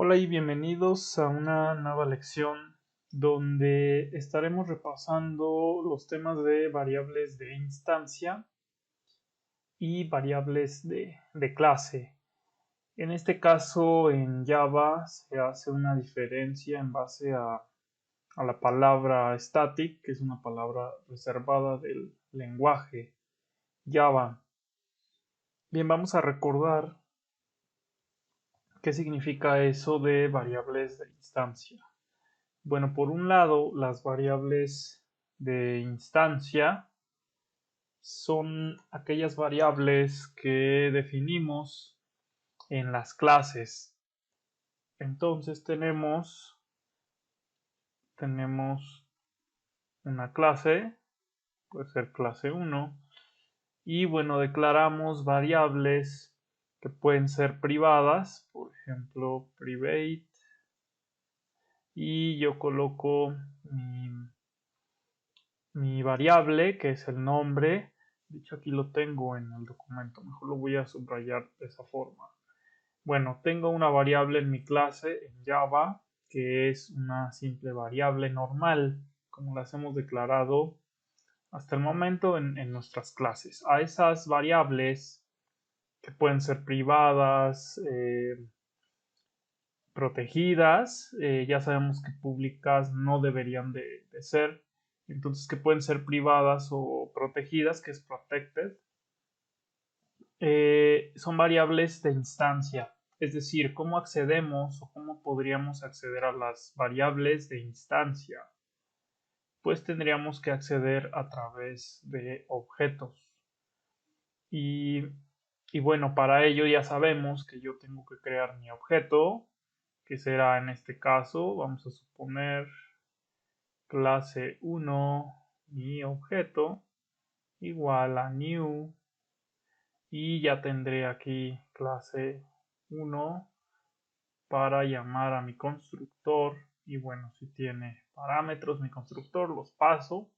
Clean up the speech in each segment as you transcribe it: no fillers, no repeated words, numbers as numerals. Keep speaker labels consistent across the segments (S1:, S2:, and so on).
S1: Hola y bienvenidos a una nueva lección donde estaremos repasando los temas de variables de instancia y variables de clase. En este caso, en Java se hace una diferencia en base a la palabra static, que es una palabra reservada del lenguaje Java. Bien, vamos a recordar qué significa eso de variables de instancia. Bueno, por un lado, las variables de instancia son aquellas variables que definimos en las clases. Entonces tenemos una clase, puede ser clase 1, y bueno, declaramos variables que pueden ser privadas, por ejemplo, private, y yo coloco mi variable, que es el nombre. De hecho, aquí lo tengo en el documento, mejor lo voy a subrayar de esa forma. Bueno, tengo una variable en mi clase en Java, que es una simple variable normal, como las hemos declarado hasta el momento en nuestras clases. A esas variables, que pueden ser privadas, protegidas, ya sabemos que públicas no deberían de ser, entonces que pueden ser privadas o protegidas, que es protected, son variables de instancia, es decir, cómo accedemos o cómo podríamos acceder a las variables de instancia. Pues tendríamos que acceder a través de objetos. Y, y bueno, para ello ya sabemos que yo tengo que crear mi objeto, que será en este caso, vamos a suponer clase 1, mi objeto, igual a new, y ya tendré aquí clase 1 para llamar a mi constructor. Y bueno, si tiene parámetros mi constructor, los paso,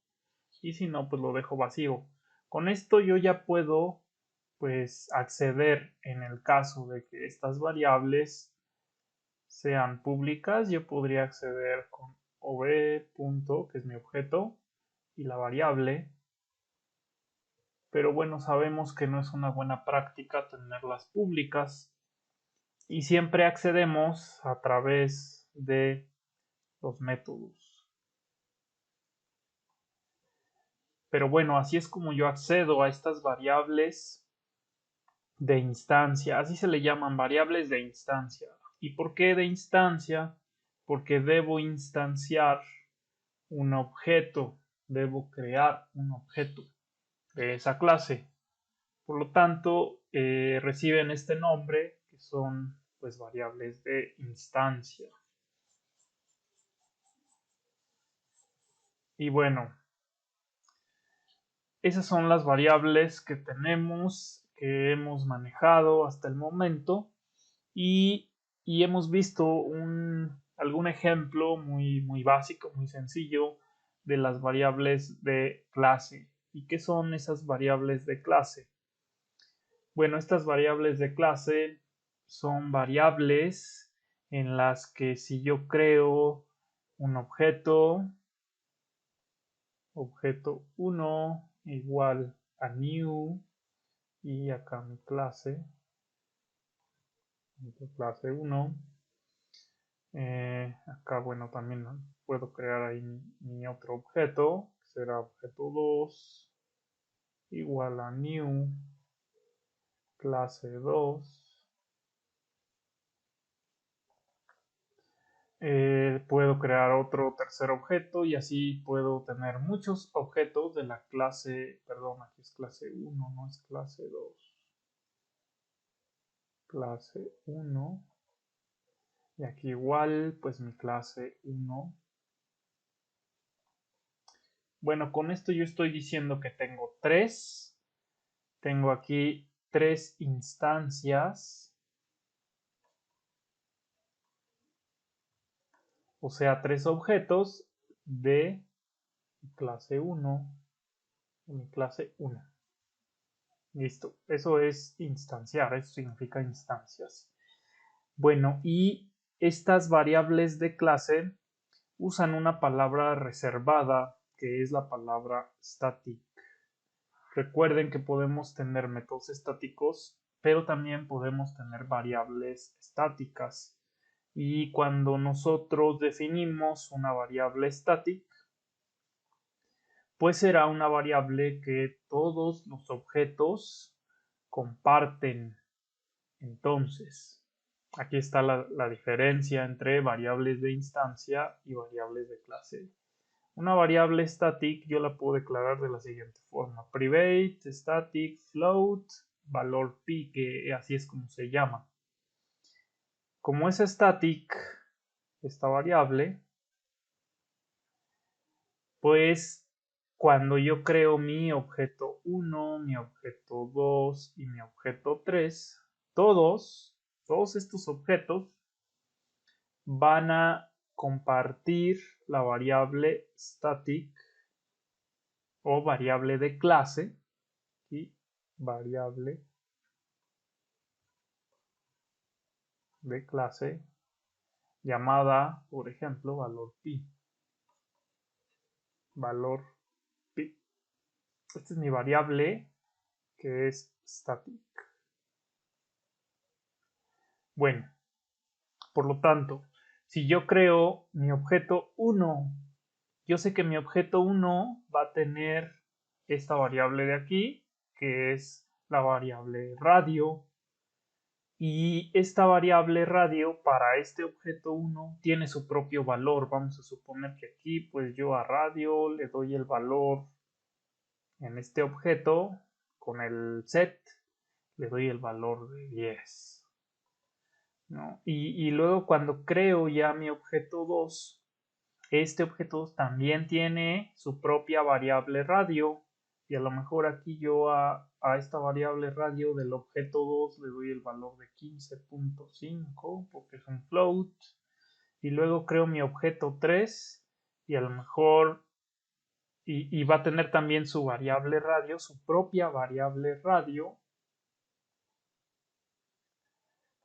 S1: y si no, pues lo dejo vacío. Con esto yo ya puedo pues acceder, en el caso de que estas variables sean públicas, yo podría acceder con ob. Que es mi objeto, y la variable. Pero bueno, sabemos que no es una buena práctica tenerlas públicas y siempre accedemos a través de los métodos. Pero bueno, así es como yo accedo a estas variables de instancia. Así se le llaman, variables de instancia. ¿Y por qué de instancia? Porque debo instanciar un objeto, debo crear un objeto de esa clase. Por lo tanto, reciben este nombre, que son pues variables de instancia. Y bueno, esas son las variables que tenemos, que hemos manejado hasta el momento, y hemos visto algún ejemplo muy básico, muy sencillo de las variables de clase. ¿Y qué son esas variables de clase? Bueno, estas variables de clase son variables en las que si yo creo un objeto 1 igual a new, y acá mi clase 1, acá bueno también puedo crear ahí mi otro objeto, que será objeto 2 igual a new clase 2. Puedo crear otro tercer objeto y así puedo tener muchos objetos de la clase, perdón, aquí es clase 1, no es clase 2. Clase 1. Y aquí igual, pues mi clase 1. Bueno, con esto yo estoy diciendo que tengo 3. Tengo aquí 3 instancias. O sea, 3 objetos de clase 1 y mi clase 1. Listo, eso es instanciar, eso significa instancias. Bueno, y estas variables de clase usan una palabra reservada que es la palabra static. Recuerden que podemos tener métodos estáticos, pero también podemos tener variables estáticas. Y cuando nosotros definimos una variable static, pues será una variable que todos los objetos comparten. Entonces, aquí está la diferencia entre variables de instancia y variables de clase. Una variable static yo la puedo declarar de la siguiente forma: private static float valor pi, que así es como se llama. Como es static esta variable, pues cuando yo creo mi objeto 1, mi objeto 2 y mi objeto 3, todos estos objetos van a compartir la variable static o variable de clase y variable de clase llamada, por ejemplo, valor pi. Valor pi. Esta es mi variable que es static. Bueno, por lo tanto, si yo creo mi objeto 1, yo sé que mi objeto 1 va a tener esta variable de aquí, que es la variable radio. Y esta variable radio para este objeto 1 tiene su propio valor. Vamos a suponer que aquí pues yo a radio le doy el valor en este objeto con el set, le doy el valor de 10. ¿No? Y luego cuando creo ya mi objeto 2, este objeto 2 también tiene su propia variable radio. Y a lo mejor aquí yo a esta variable radio del objeto 2 le doy el valor de 15.5 porque es un float. Y luego creo mi objeto 3 y a lo mejor y va a tener también su variable radio, su propia variable radio.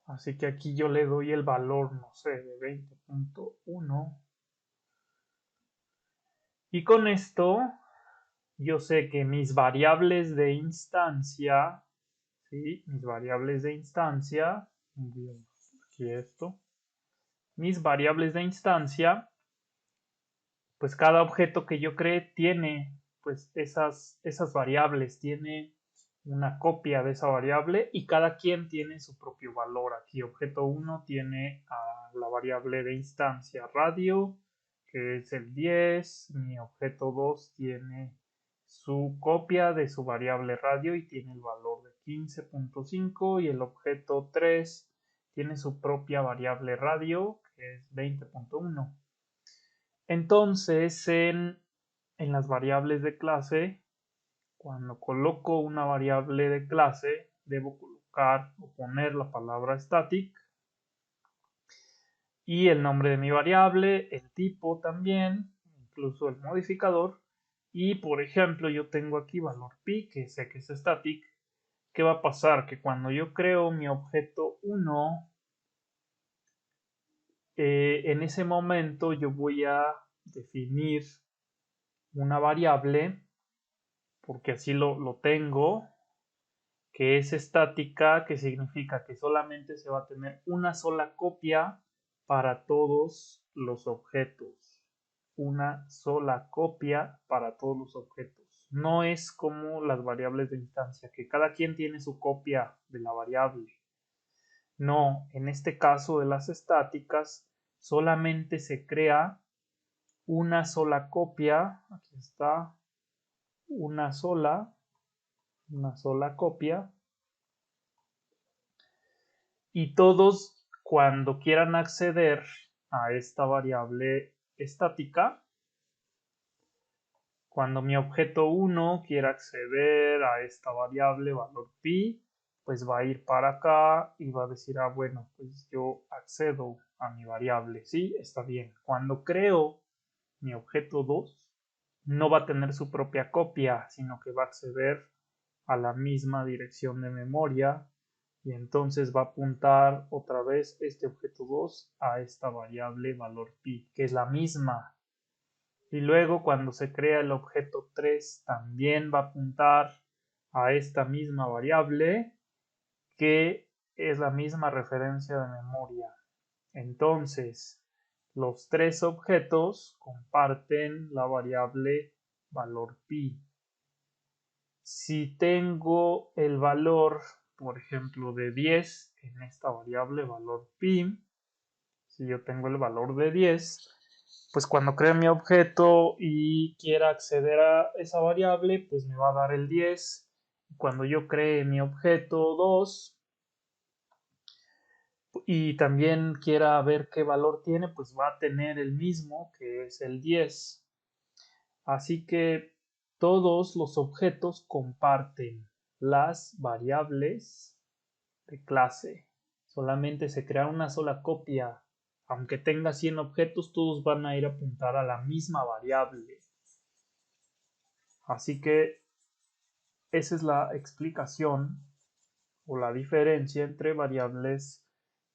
S1: Así que aquí yo le doy el valor, no sé, de 20.1. Y con esto yo sé que mis variables de instancia, ¿sí? Mis variables de instancia, aquí esto, mis variables de instancia, pues cada objeto que yo cree tiene pues esas variables, tiene una copia de esa variable y cada quien tiene su propio valor. Aquí objeto 1 tiene a la variable de instancia radio, que es el 10, mi objeto 2 tiene su copia de su variable radio y tiene el valor de 15.5 y el objeto 3 tiene su propia variable radio que es 20.1. Entonces en las variables de clase, cuando coloco una variable de clase, debo colocar o poner la palabra static y el nombre de mi variable, el tipo también, incluso el modificador. Y por ejemplo, yo tengo aquí valor pi, que sé que es static. ¿Qué va a pasar? Que cuando yo creo mi objeto 1, en ese momento yo voy a definir una variable, porque así lo tengo, que es estática, que significa que solamente se va a tener una sola copia para todos los objetos. Una sola copia para todos los objetos. No es como las variables de instancia, que cada quien tiene su copia de la variable. No, en este caso de las estáticas, solamente se crea una sola copia. Aquí está, una sola copia. Y todos, cuando quieran acceder a esta variable estática, cuando mi objeto 1 quiera acceder a esta variable valor pi, pues va a ir para acá y va a decir, ah, bueno, pues yo accedo a mi variable, ¿sí? Está bien. Cuando creo mi objeto 2, no va a tener su propia copia, sino que va a acceder a la misma dirección de memoria y entonces va a apuntar otra vez este objeto 2 a esta variable valor pi, que es la misma. Y luego cuando se crea el objeto 3 también va a apuntar a esta misma variable, que es la misma referencia de memoria. Entonces, los tres objetos comparten la variable valor pi. Si tengo el valor, por ejemplo, de 10 en esta variable valor pi, si yo tengo el valor de 10, pues cuando cree mi objeto y quiera acceder a esa variable, pues me va a dar el 10. Cuando yo cree mi objeto 2 y también quiera ver qué valor tiene, pues va a tener el mismo, que es el 10. Así que todos los objetos comparten las variables de clase. Solamente se crea una sola copia. Aunque tenga 100 objetos, todos van a ir a apuntar a la misma variable. Así que esa es la explicación o la diferencia entre variables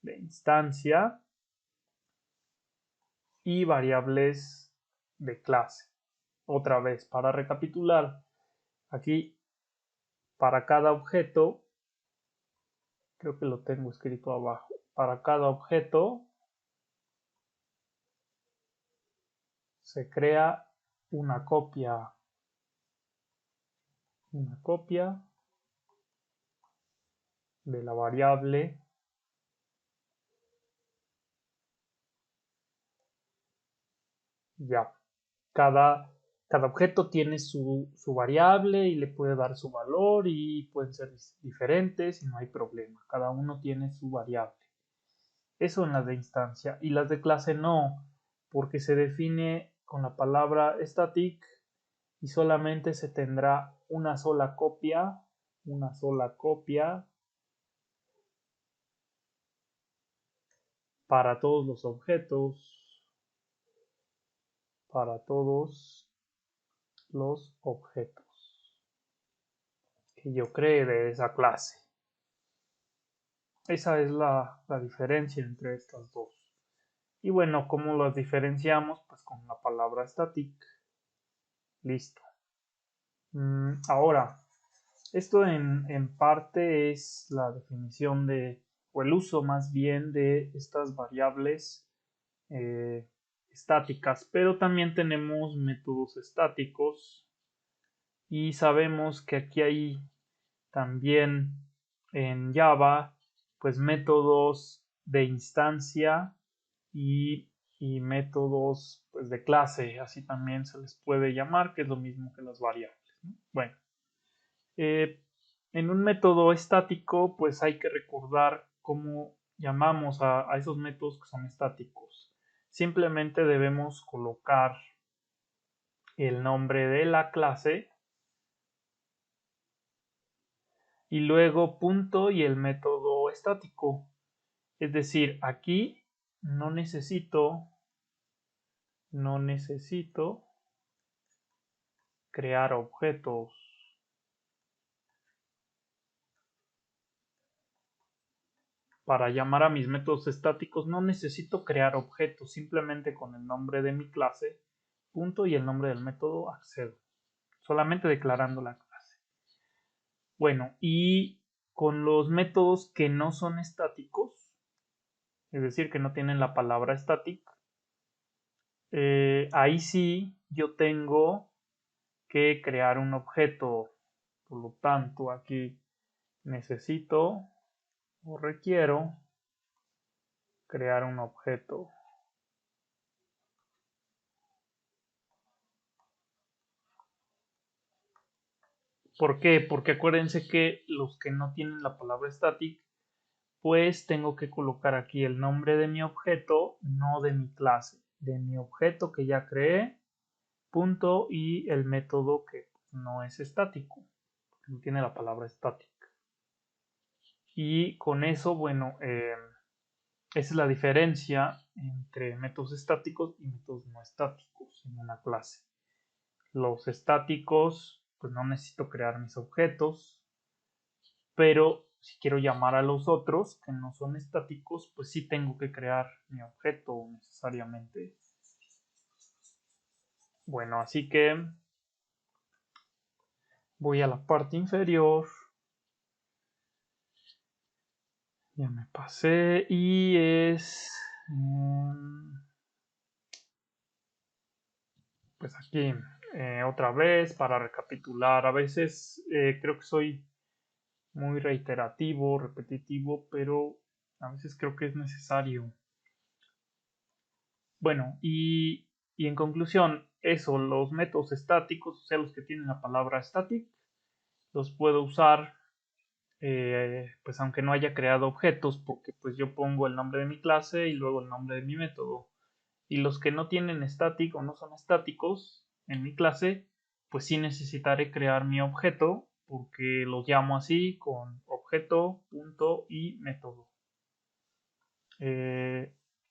S1: de instancia y variables de clase. Otra vez, para recapitular, aquí para cada objeto, creo que lo tengo escrito abajo, para cada objeto se crea una copia de la variable ya. Cada objeto tiene su variable y le puede dar su valor y pueden ser diferentes y no hay problema. Cada uno tiene su variable. Eso en las de instancia. Y las de clase no, porque se define con la palabra static y solamente se tendrá una sola copia para todos los objetos, que yo cree de esa clase. Esa es la diferencia entre estas dos. Y bueno, ¿cómo las diferenciamos? Pues con la palabra static. Listo. Ahora, esto en parte es la definición o el uso más bien de estas variables estáticas, pero también tenemos métodos estáticos y sabemos que aquí hay también en Java pues métodos de instancia y, métodos pues, de clase, así también se les puede llamar, que es lo mismo que las variables, ¿no? Bueno, en un método estático pues hay que recordar cómo llamamos a esos métodos que son estáticos. Simplemente debemos colocar el nombre de la clase y luego punto y el método estático. Es decir, aquí no necesito crear objetos. Para llamar a mis métodos estáticos no necesito crear objetos, simplemente con el nombre de mi clase, punto y el nombre del método accedo, solamente declarando la clase. Bueno, y con los métodos que no son estáticos, es decir, que no tienen la palabra static, ahí sí yo tengo que crear un objeto. Por lo tanto, aquí necesito o requiero crear un objeto. ¿Por qué? Porque acuérdense que los que no tienen la palabra static, pues tengo que colocar aquí el nombre de mi objeto, no de mi clase, de mi objeto que ya creé, punto, y el método que no es estático, no tiene la palabra static. Y con eso, bueno, esa es la diferencia entre métodos estáticos y métodos no estáticos en una clase. Los estáticos, pues no necesito crear mis objetos, pero si quiero llamar a los otros que no son estáticos, pues sí tengo que crear mi objeto necesariamente. Bueno, así que voy a la parte inferior. Ya me pasé y es... pues aquí otra vez para recapitular. A veces creo que soy muy reiterativo, repetitivo, pero a veces creo que es necesario. Bueno, y en conclusión, eso, los métodos estáticos, o sea, los que tienen la palabra static, los puedo usar, pues aunque no haya creado objetos, porque pues yo pongo el nombre de mi clase y luego el nombre de mi método. Y los que no tienen static o no son estáticos en mi clase, pues sí necesitaré crear mi objeto, porque los llamo así con objeto, punto y método.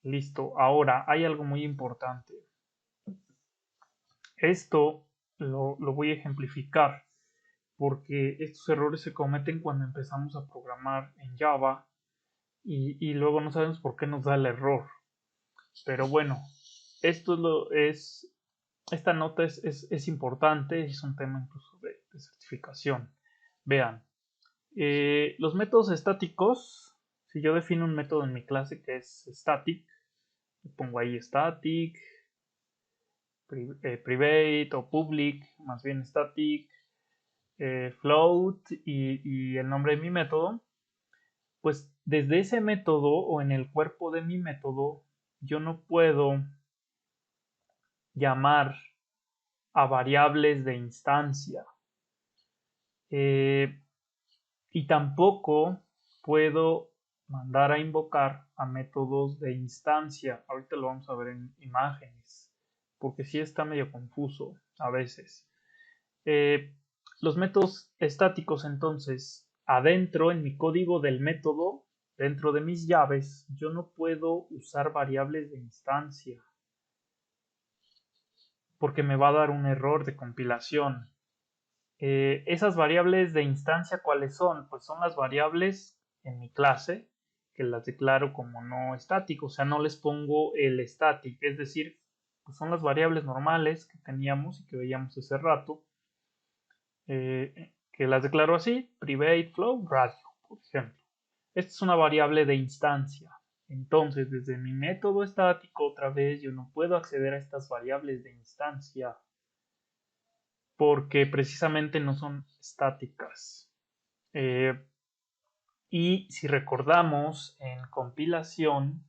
S1: Listo. Ahora, hay algo muy importante. Esto lo voy a ejemplificar porque estos errores se cometen cuando empezamos a programar en Java y luego no sabemos por qué nos da el error. Pero bueno, esta nota es importante, es un tema incluso de certificación. Vean, los métodos estáticos, si yo defino un método en mi clase que es static, pongo ahí static, private o public, más bien static, float y el nombre de mi método, pues desde ese método o en el cuerpo de mi método yo no puedo llamar a variables de instancia y tampoco puedo mandar a invocar a métodos de instancia. Ahorita lo vamos a ver en imágenes porque sí está medio confuso a veces. Los métodos estáticos, entonces, adentro en mi código del método, dentro de mis llaves, yo no puedo usar variables de instancia porque me va a dar un error de compilación. Esas variables de instancia, ¿cuáles son? Pues son las variables en mi clase que las declaro como no estático, o sea, no les pongo el static, es decir, pues son las variables normales que teníamos y que veíamos hace rato. Que las declaro así, private, float, radio, por ejemplo. Esta es una variable de instancia. Entonces, desde mi método estático, otra vez, yo no puedo acceder a estas variables de instancia porque precisamente no son estáticas. Y si recordamos, en compilación,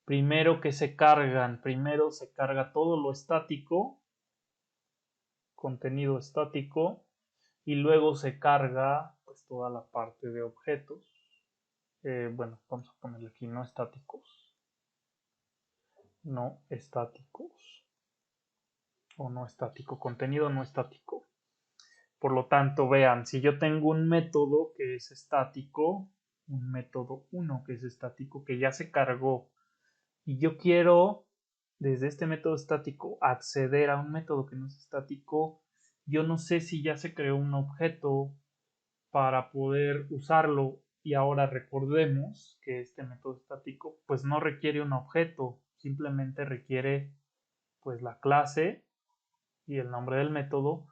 S1: primero se carga todo lo estático, contenido estático, y luego se carga pues toda la parte de objetos. Bueno, vamos a ponerle aquí no estáticos o no estático, contenido no estático. Por lo tanto, vean, si yo tengo un método que es estático, un método 1 que es estático, que ya se cargó, y yo quiero desde este método estático acceder a un método que no es estático, yo no sé si ya se creó un objeto para poder usarlo. Y ahora recordemos que este método estático pues no requiere un objeto, simplemente requiere pues la clase y el nombre del método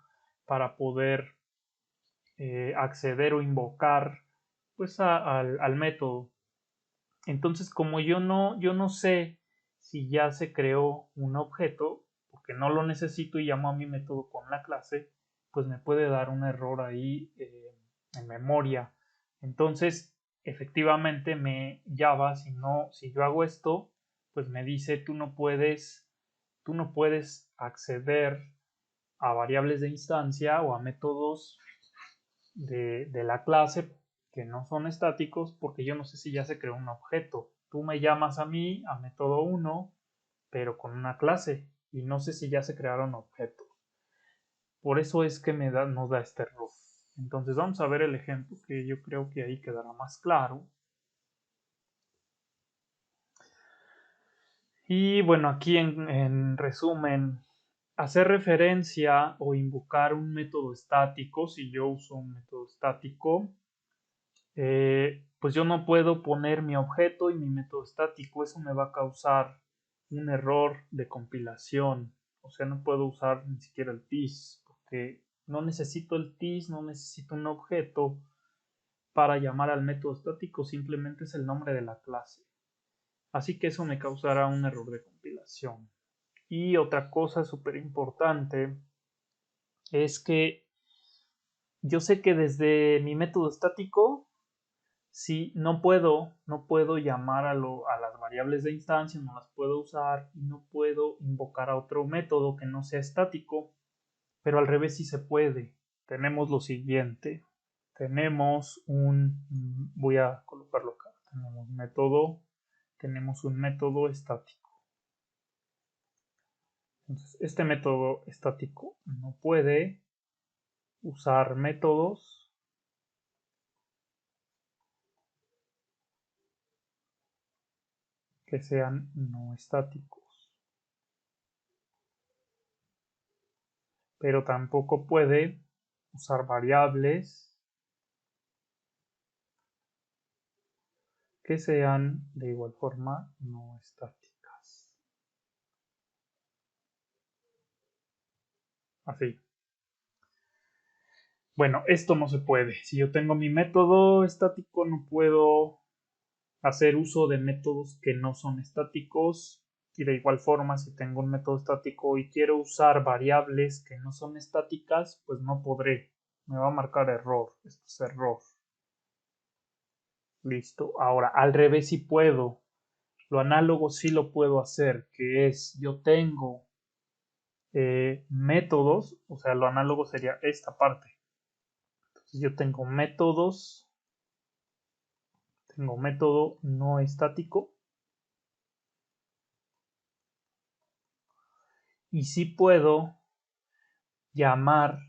S1: para poder acceder o invocar pues al método. Entonces como yo no sé si ya se creó un objeto porque no lo necesito y llamo a mi método con la clase, pues me puede dar un error ahí en memoria. Entonces, efectivamente me Java, si yo hago esto, pues me dice tú no puedes acceder a variables de instancia o a métodos de la clase que no son estáticos porque yo no sé si ya se creó un objeto. Tú me llamas a mí, a método 1, pero con una clase y no sé si ya se crearon objetos. Por eso es que nos da este error. Entonces vamos a ver el ejemplo que yo creo que ahí quedará más claro. Y bueno, aquí en resumen, hacer referencia o invocar un método estático, si yo uso un método estático, pues yo no puedo poner mi objeto y mi método estático. Eso me va a causar un error de compilación. O sea, no puedo usar ni siquiera el TIS, porque no necesito el TIS, no necesito un objeto para llamar al método estático, simplemente es el nombre de la clase. Así que eso me causará un error de compilación. Y otra cosa súper importante es que yo sé que desde mi método estático, si no puedo llamar a las variables de instancia, no las puedo usar y no puedo invocar a otro método que no sea estático, pero al revés sí se puede. Tenemos lo siguiente. Voy a colocarlo acá. Tenemos un método estático. Entonces, este método estático no puede usar métodos que sean no estáticos, pero tampoco puede usar variables que sean de igual forma no estáticas. Así. Bueno, esto no se puede. Si yo tengo mi método estático, no puedo hacer uso de métodos que no son estáticos. Y de igual forma, si tengo un método estático y quiero usar variables que no son estáticas, pues no podré. Me va a marcar error. Esto es error. Listo. Ahora, al revés sí puedo. Lo análogo sí lo puedo hacer, que es yo tengo métodos, o sea, lo análogo sería esta parte. Entonces yo tengo método no estático y sí puedo llamar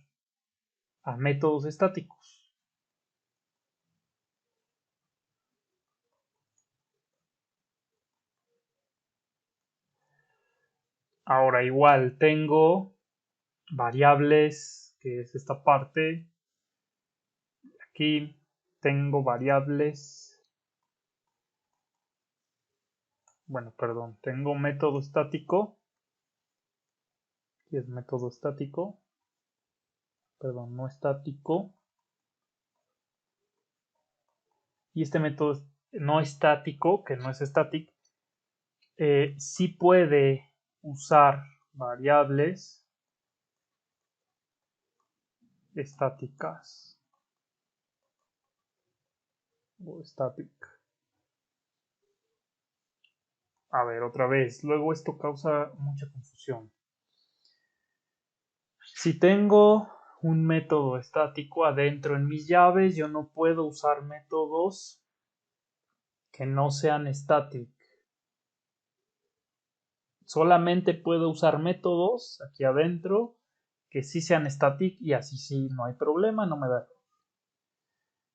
S1: a métodos estáticos. Ahora igual tengo variables, que es esta parte. Aquí tengo variables. Bueno, perdón, tengo método estático. Aquí es método estático. Perdón, no estático. Y este método no estático, que no es static, sí puede usar variables estáticas o static. A ver, otra vez, luego esto causa mucha confusión. Si tengo un método estático adentro en mis llaves, yo no puedo usar métodos que no sean static. Solamente puedo usar métodos aquí adentro que sí sean static y así sí no hay problema, no me da.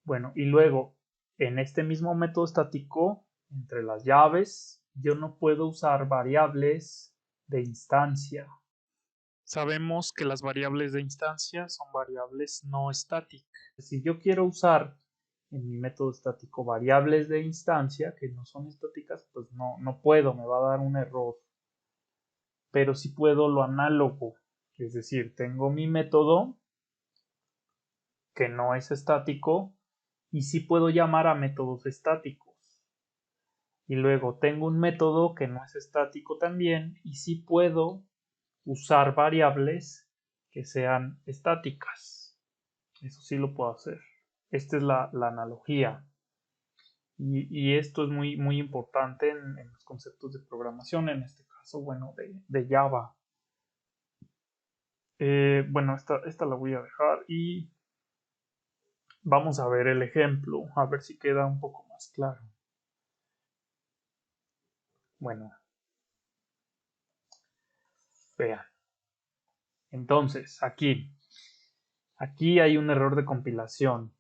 S1: Bueno, y luego en este mismo método estático, entre las llaves, yo no puedo usar variables de instancia. Sabemos que las variables de instancia son variables no estáticas. Si yo quiero usar en mi método estático variables de instancia que no son estáticas, pues no puedo, me va a dar un error. Pero sí puedo lo análogo, es decir, tengo mi método que no es estático y sí puedo llamar a métodos estáticos. Y luego tengo un método que no es estático también y sí puedo usar variables que sean estáticas. Eso sí lo puedo hacer. Esta es la analogía. Y esto es muy, muy importante en los conceptos de programación, en este caso, bueno, de Java. Bueno, esta la voy a dejar y vamos a ver el ejemplo, a ver si queda un poco más claro. Bueno, vean. Entonces, aquí hay un error de compilación.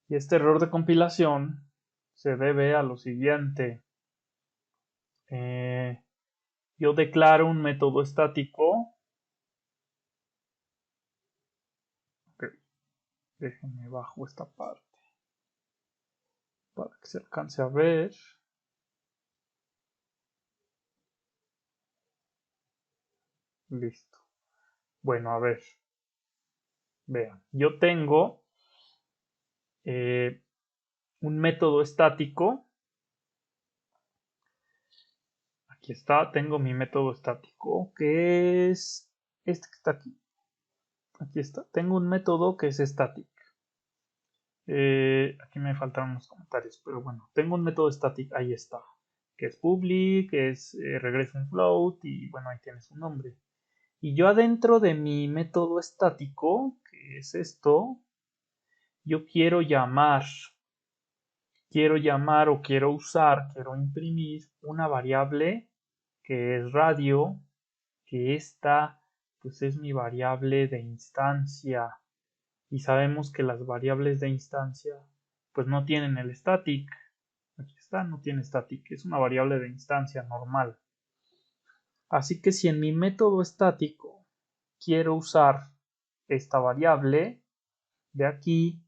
S1: Y este error de compilación se debe a lo siguiente. Yo declaro un método estático Déjenme bajo esta parte para que se alcance a ver. Listo. Bueno, a ver. Vean, yo tengo un método estático. Aquí está, tengo mi método estático, que es este que está aquí. Aquí está, tengo un método que es static. Aquí me faltaron los comentarios, pero bueno, tengo un método static, ahí está, que es public, que es regresa un float y bueno, ahí tiene su nombre. Y yo adentro de mi método estático, que es esto, yo quiero llamar o quiero usar, quiero imprimir una variable que es radio, que esta pues es mi variable de instancia. Y sabemos que las variables de instancia pues no tienen el static. Aquí está, no tiene static, es una variable de instancia normal. Así que si en mi método estático quiero usar esta variable de aquí,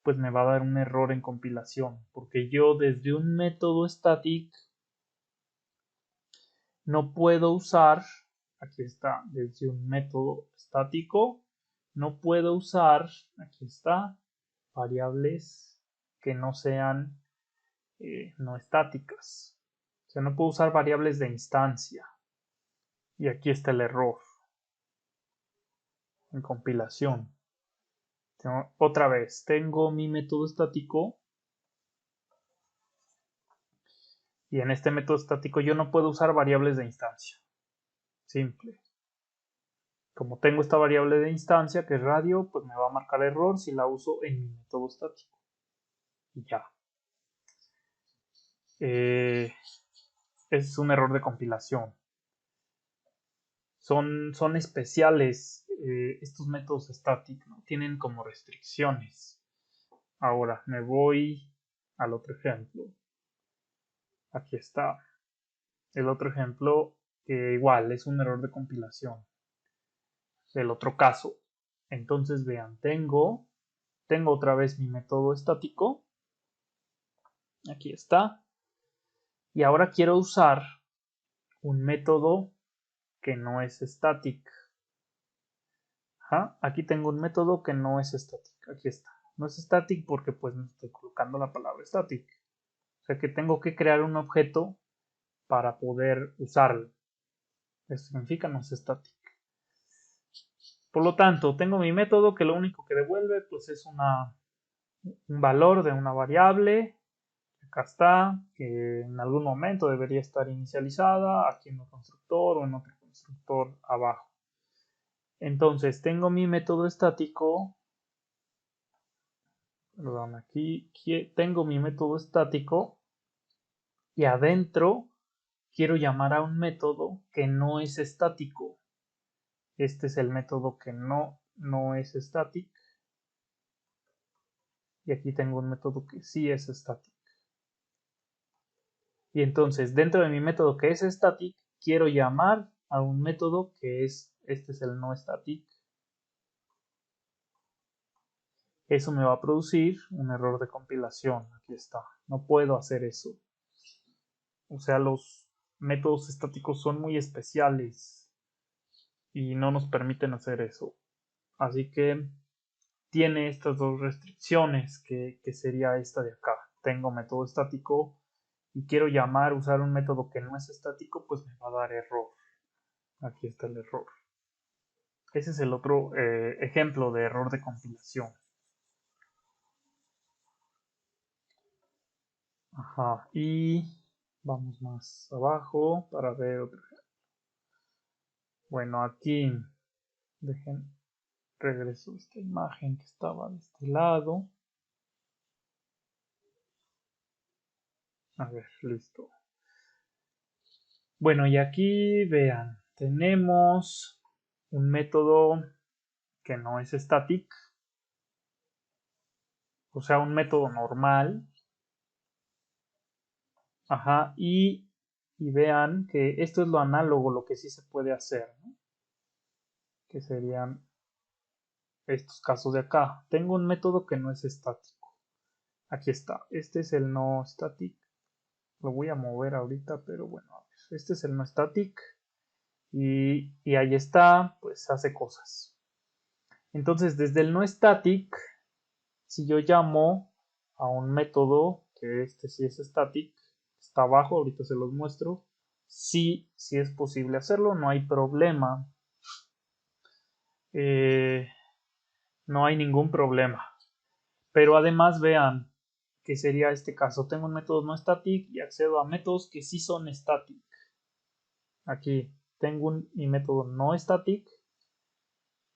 S1: pues me va a dar un error en compilación, porque yo desde un método static no puedo usar, aquí está, desde un método estático, no puedo usar, aquí está, variables que no sean no estáticas. O sea, no puedo usar variables de instancia. Y aquí está el error en compilación. Otra vez, tengo mi método estático y en este método estático yo no puedo usar variables de instancia. Simple. Como tengo esta variable de instancia que es radio, pues me va a marcar error si la uso en mi método estático. Y ya. Es un error de compilación. Son especiales estos métodos static, ¿no? Tienen como restricciones. Ahora me voy al otro ejemplo. Aquí está el otro ejemplo que igual es un error de compilación del otro caso. Entonces vean, tengo otra vez mi método estático. Aquí está. Y ahora quiero usar un método que no es static. Ajá, aquí tengo un método que no es static. Aquí está. No es static porque pues no estoy colocando la palabra static. O sea que tengo que crear un objeto para poder usarlo. Esto significa no es static. Por lo tanto, tengo mi método que lo único que devuelve pues es un valor de una variable. Acá está, que en algún momento debería estar inicializada aquí en el constructor o en otro constructor abajo. Entonces, tengo mi método estático. Perdón, aquí tengo mi método estático y adentro quiero llamar a un método que no es estático. Este es el método que no es static. Y aquí tengo un método que sí es static. Y entonces, dentro de mi método que es static, quiero llamar a un método que este es el no static. Eso me va a producir un error de compilación. Aquí está. No puedo hacer eso. O sea, los métodos estáticos son muy especiales y no nos permiten hacer eso. Así que tiene estas dos restricciones que sería esta de acá. Tengo método estático y quiero usar un método que no es estático, pues me va a dar error. Aquí está el error. Ese es el otro ejemplo de error de compilación. Ajá, y vamos más abajo para ver otro ejemplo. Bueno, aquí dejen regreso esta imagen que estaba de este lado. A ver, listo. Bueno, y aquí vean, tenemos un método que no es static, o sea, un método normal. Ajá, y vean que esto es lo análogo, lo que sí se puede hacer, ¿no? Que serían estos casos de acá. Tengo un método que no es estático. Aquí está. Este es el no static. Lo voy a mover ahorita, pero bueno, este es el no static. Y ahí está, pues hace cosas. Entonces, desde el no static, si yo llamo a un método, que este sí es static, está abajo, ahorita se los muestro, sí es posible hacerlo, no hay problema. No hay ningún problema. Pero además vean que sería este caso. Tengo un método no static y accedo a métodos que sí son static. Aquí tengo mi método no static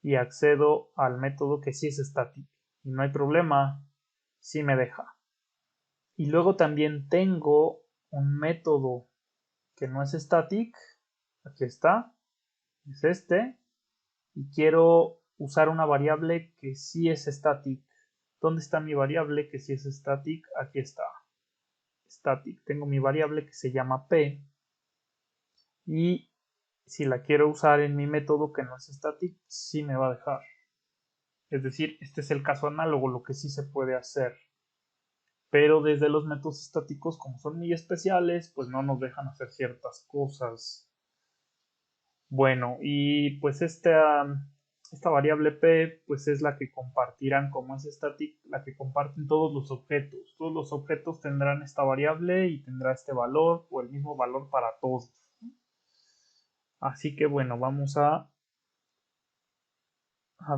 S1: y accedo al método que sí es static. Y no hay problema, sí me deja. Y luego también tengo un método que no es static. Aquí está. Es este. Y quiero usar una variable que sí es static. ¿Dónde está mi variable que sí es static? Aquí está. Static. Tengo mi variable que se llama p. Y si la quiero usar en mi método que no es static, sí me va a dejar. Es decir, este es el caso análogo, lo que sí se puede hacer. Pero desde los métodos estáticos, como son muy especiales, pues no nos dejan hacer ciertas cosas. Bueno, y pues esta variable p pues es la que compartirán, como es static, la que comparten todos los objetos. Todos los objetos tendrán esta variable y tendrá este valor o el mismo valor para todos. Así que bueno, vamos a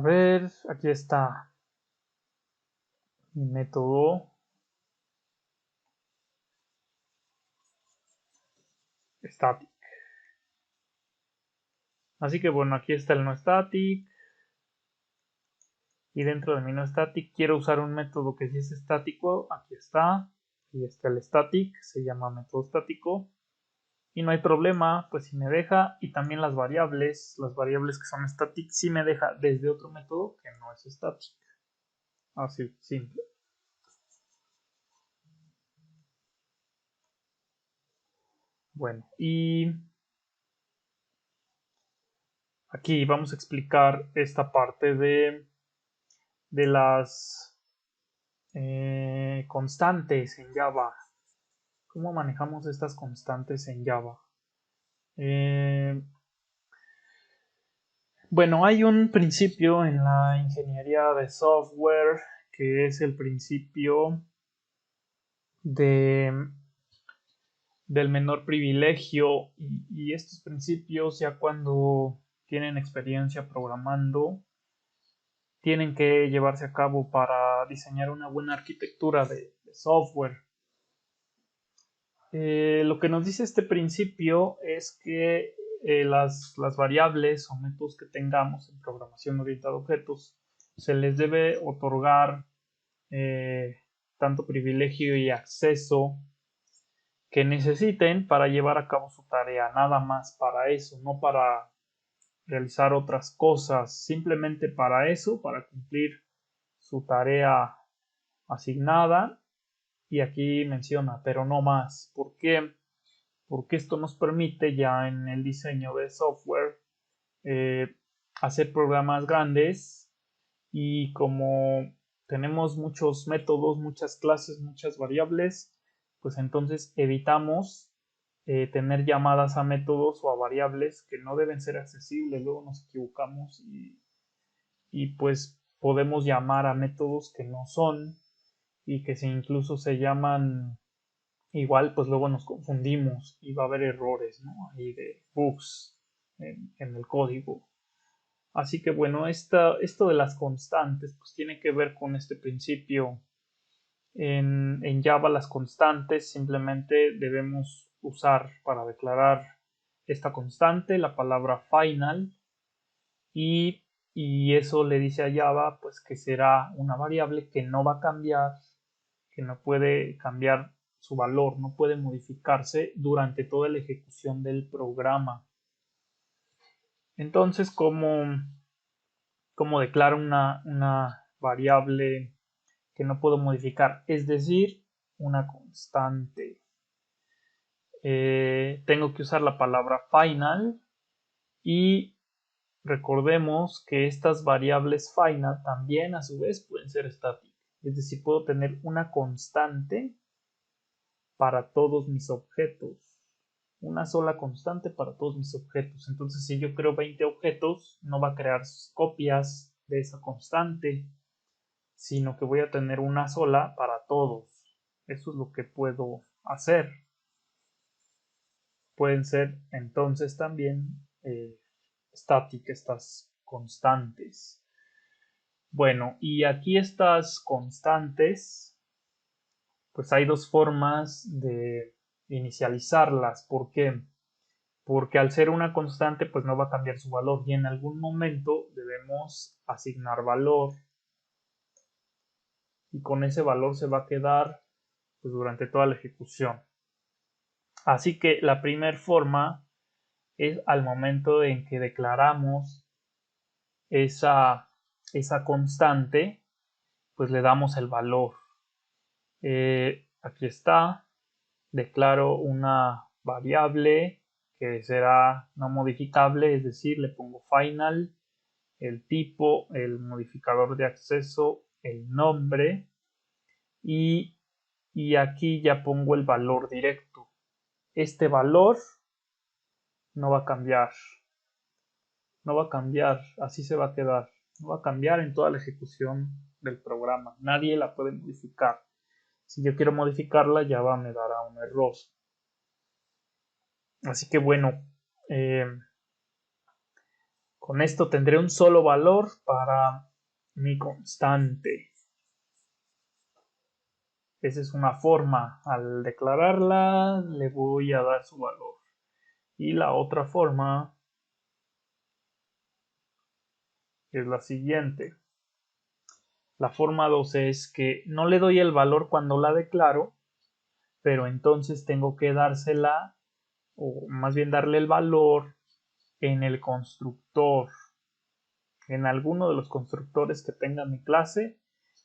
S1: ver, aquí está mi método static. Así que bueno, aquí está el no static. Y dentro de mi no static quiero usar un método que sí es estático. Aquí está. Y está el static, se llama método estático. Y no hay problema, pues si me deja. Y también las variables que son static, sí me deja desde otro método que no es static. Así, simple. Bueno, y aquí vamos a explicar esta parte de las constantes en Java. ¿Cómo manejamos estas constantes en Java? Bueno, hay un principio en la ingeniería de software que es el principio de, del menor privilegio y estos principios ya cuando tienen experiencia programando tienen que llevarse a cabo para diseñar una buena arquitectura de software. Lo que nos dice este principio es que las variables o métodos que tengamos en programación orientada a objetos se les debe otorgar tanto privilegio y acceso que necesiten para llevar a cabo su tarea, nada más para eso, no para realizar otras cosas, simplemente para eso, para cumplir su tarea asignada. Y aquí menciona, pero no más. ¿Por qué? Porque esto nos permite ya en el diseño de software eh, hacer programas grandes y como tenemos muchos métodos, muchas clases, muchas variables, pues entonces evitamos tener llamadas a métodos o a variables que no deben ser accesibles, luego nos equivocamos y pues podemos llamar a métodos que no son y que si incluso se llaman igual, pues luego nos confundimos y va a haber errores, ¿no? Ahí de bugs en el código. Así que bueno, esto de las constantes pues tiene que ver con este principio. En Java las constantes simplemente debemos usar para declarar esta constante la palabra final y eso le dice a Java pues que será una variable que no va a cambiar, que no puede cambiar su valor, no puede modificarse durante toda la ejecución del programa. Entonces, ¿cómo declaro una variable que no puedo modificar? Es decir, una constante. Tengo que usar la palabra final y recordemos que estas variables final también a su vez pueden ser estáticas. Es decir, puedo tener una constante para todos mis objetos. Una sola constante para todos mis objetos. Entonces, si yo creo 20 objetos, no va a crear copias de esa constante, sino que voy a tener una sola para todos. Eso es lo que puedo hacer. Pueden ser entonces también estáticas estas constantes. Bueno, y aquí estas constantes, pues hay dos formas de inicializarlas. ¿Por qué? Porque al ser una constante, pues no va a cambiar su valor y en algún momento debemos asignar valor y con ese valor se va a quedar pues, durante toda la ejecución. Así que la primera forma es al momento en que declaramos esa constante, pues le damos el valor. Aquí está, declaro una variable que será no modificable, es decir, le pongo final, el tipo, el modificador de acceso, el nombre y aquí ya pongo el valor directo. Este valor no va a cambiar, así se va a quedar, no va a cambiar en toda la ejecución del programa, nadie la puede modificar. Si yo quiero modificarla ya me dará un error. Así que bueno, con esto tendré un solo valor para mi constante. Esa es una forma. Al declararla le voy a dar su valor. Y la otra forma es la siguiente. La forma 2 es que no le doy el valor cuando la declaro, pero entonces tengo que dársela, o más bien darle el valor en el constructor. En alguno de los constructores que tenga mi clase,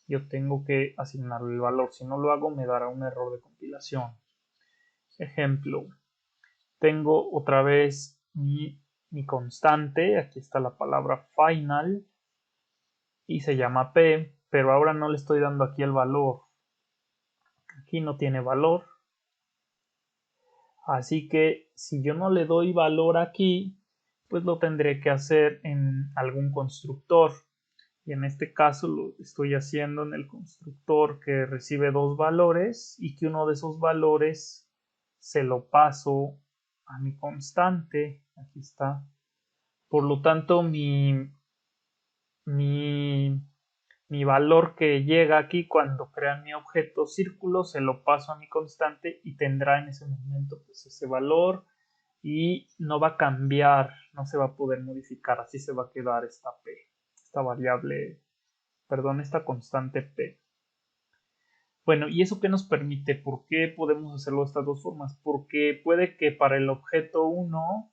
S1: yo tengo que asignarle el valor. Si no lo hago, me dará un error de compilación. Ejemplo, tengo otra vez mi constante, aquí está la palabra final, y se llama P, pero ahora no le estoy dando aquí el valor. Aquí no tiene valor. Así que si yo no le doy valor aquí, pues lo tendré que hacer en algún constructor. Y en este caso lo estoy haciendo en el constructor que recibe dos valores y que uno de esos valores se lo paso a mi constante. Aquí está. Por lo tanto, mi valor que llega aquí cuando crean mi objeto círculo se lo paso a mi constante y tendrá en ese momento pues, ese valor y no va a cambiar, no se va a poder modificar, así se va a quedar esta P, esta variable, perdón, esta constante P. Bueno, ¿y eso qué nos permite? ¿Por qué podemos hacerlo de estas dos formas? Porque puede que para el objeto 1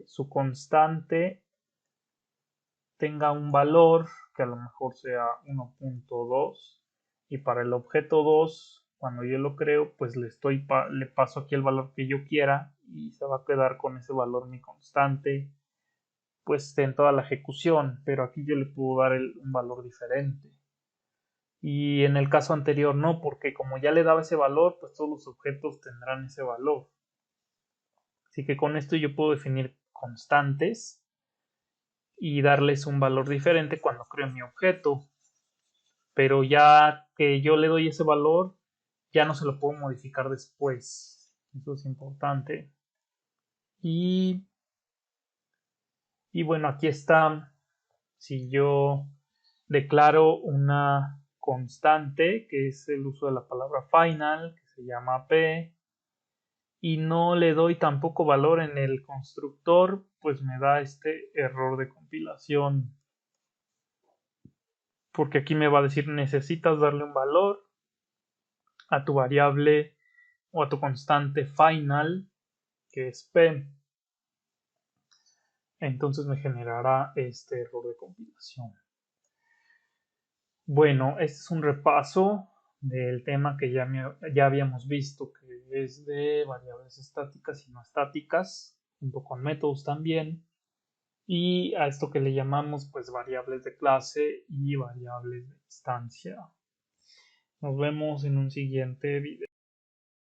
S1: su constante tenga un valor que a lo mejor sea 1.2 y para el objeto 2 cuando yo lo creo pues le paso aquí el valor que yo quiera y se va a quedar con ese valor mi constante pues en toda la ejecución, pero aquí yo le puedo dar un valor diferente y en el caso anterior no, porque como ya le daba ese valor pues todos los objetos tendrán ese valor, así que con esto yo puedo definir constantes y darles un valor diferente cuando creo mi objeto, pero ya que yo le doy ese valor ya no se lo puedo modificar después, eso es importante. Y bueno, aquí está, si yo declaro una constante que es el uso de la palabra final que se llama P y no le doy tampoco valor en el constructor, pues me da este error de compilación porque aquí me va a decir necesitas darle un valor a tu variable o a tu constante final que es P, entonces me generará este error de compilación. Bueno, este es un repaso del tema que ya habíamos visto, que es de variables estáticas y no estáticas, junto con métodos también. y a esto que le llamamos pues variables de clase y variables de instancia. Nos vemos en un siguiente video.